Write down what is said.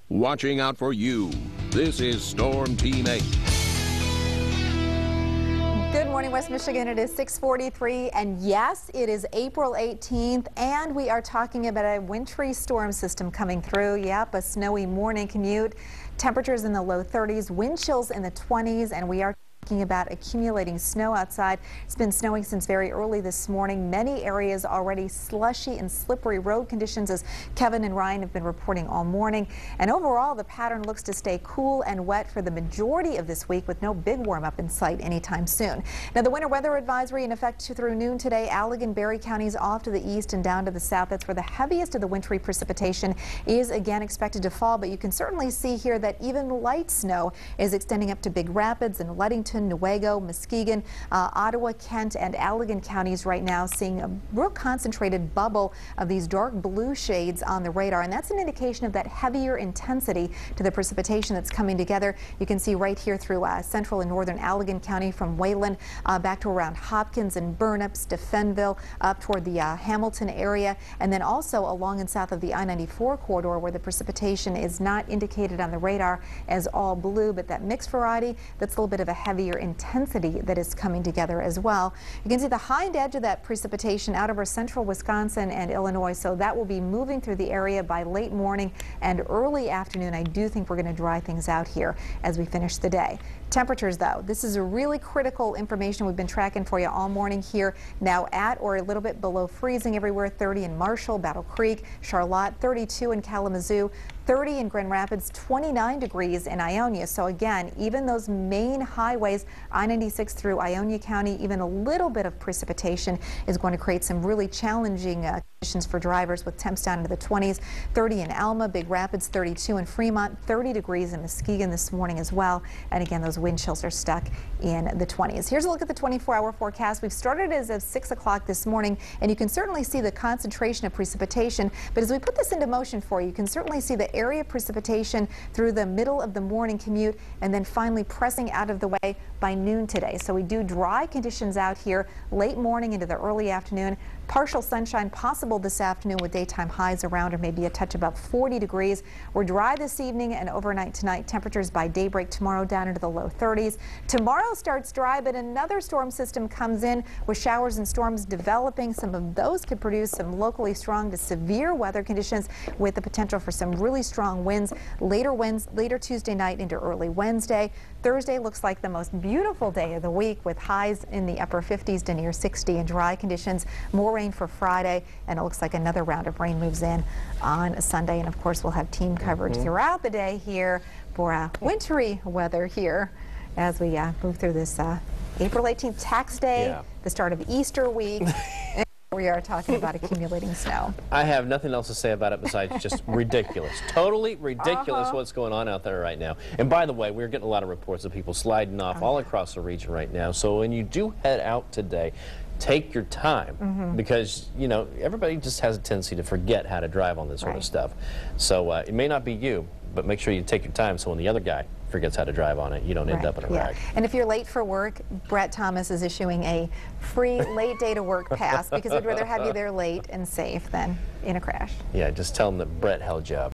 watching out for you. This is Storm Team 8. Good morning, West Michigan. It is 6:43, and yes, it is April 18th, and we are talking about a wintry storm system coming through. Yep, a snowy morning commute. Temperatures in the low 30s, wind chills in the 20s, and we are talking about accumulating snow outside. It's been snowing since very early this morning. Many areas already slushy and slippery road conditions, as Kevin and Ryan have been reporting all morning. And overall, the pattern looks to stay cool and wet for the majority of this week, with no big warm up in sight anytime soon. Now, the winter weather advisory in effect through noon today. Allegan, Berry counties off to the east and down to the south. That's where the heaviest of the wintry precipitation is again expected to fall. But you can certainly see here that even light snow is extending up to Big Rapids and Leadington, Newaygo, Muskegon, Ottawa, Kent, and Allegan counties right now, seeing a real concentrated bubble of these dark blue shades on the radar, and that's an indication of that heavier intensity to the precipitation that's coming together. You can see right here through central and northern Allegan County, from Wayland back to around Hopkins and Burnups to Fenville, up toward the Hamilton area, and then also along and south of the I-94 corridor, where the precipitation is not indicated on the radar as all blue, but that mixed variety, that's a little bit of a heavier intensity that is coming together as well. You can see the hind edge of that precipitation out over central Wisconsin and Illinois, so that will be moving through the area by late morning and early afternoon. I do think we're going to dry things out here as we finish the day. Temperatures, though, this is a really critical information we've been tracking for you all morning here. Now at or a little bit below freezing everywhere. 30 in Marshall, Battle Creek, Charlotte, 32 in Kalamazoo, 30 in Grand Rapids, 29 degrees in Ionia. So again, even those main highways, I-96 through Ionia County, even a little bit of precipitation is going to create some really challenging conditions for drivers, with temps down into the 20s. 30 in Alma, Big Rapids, 32 in Fremont, 30 degrees in Muskegon this morning as well. And again, those wind chills are stuck in the 20s. Here's a look at the 24-hour forecast. We've started as of 6 o'clock this morning, and you can certainly see the concentration of precipitation. But as we put this into motion for you, you can certainly see the area of precipitation through the middle of the morning commute, and then finally pressing out of the way by noon today. So we do dry conditions out here late morning into the early afternoon. Partial sunshine possible this afternoon, with daytime highs around or maybe a touch above 40 degrees. We're dry this evening and overnight tonight. Temperatures by daybreak tomorrow down into the low 30s. Tomorrow starts dry, but another storm system comes in with showers and storms developing. Some of those could produce some locally strong to severe weather conditions, with the potential for some really strong winds later Tuesday night into early Wednesday. Thursday looks like the most beautiful day of the week, with highs in the upper 50s to near 60 and dry conditions. More rain for Friday, and it looks like another round of rain moves in on Sunday. And of course, we'll have team coverage throughout the day here for wintry weather here as we move through this April 18th tax day, the start of Easter week. We are talking about accumulating snow. I have nothing else to say about it besides just ridiculous. Totally ridiculous what's going on out there right now. And by the way, we're getting a lot of reports of people sliding off all across the region right now. So when you do head out today, take your time, because, you know, everybody just has a tendency to forget how to drive on this sort of stuff. So it may not be you, but make sure you take your time, so when the other guy forgets how to drive on it, you don't end up in a wreck. And if you're late for work, Brett Thomas is issuing a free late day to work pass, because we'd rather have you there late and safe than in a crash. Yeah, just tell them that Brett held you up.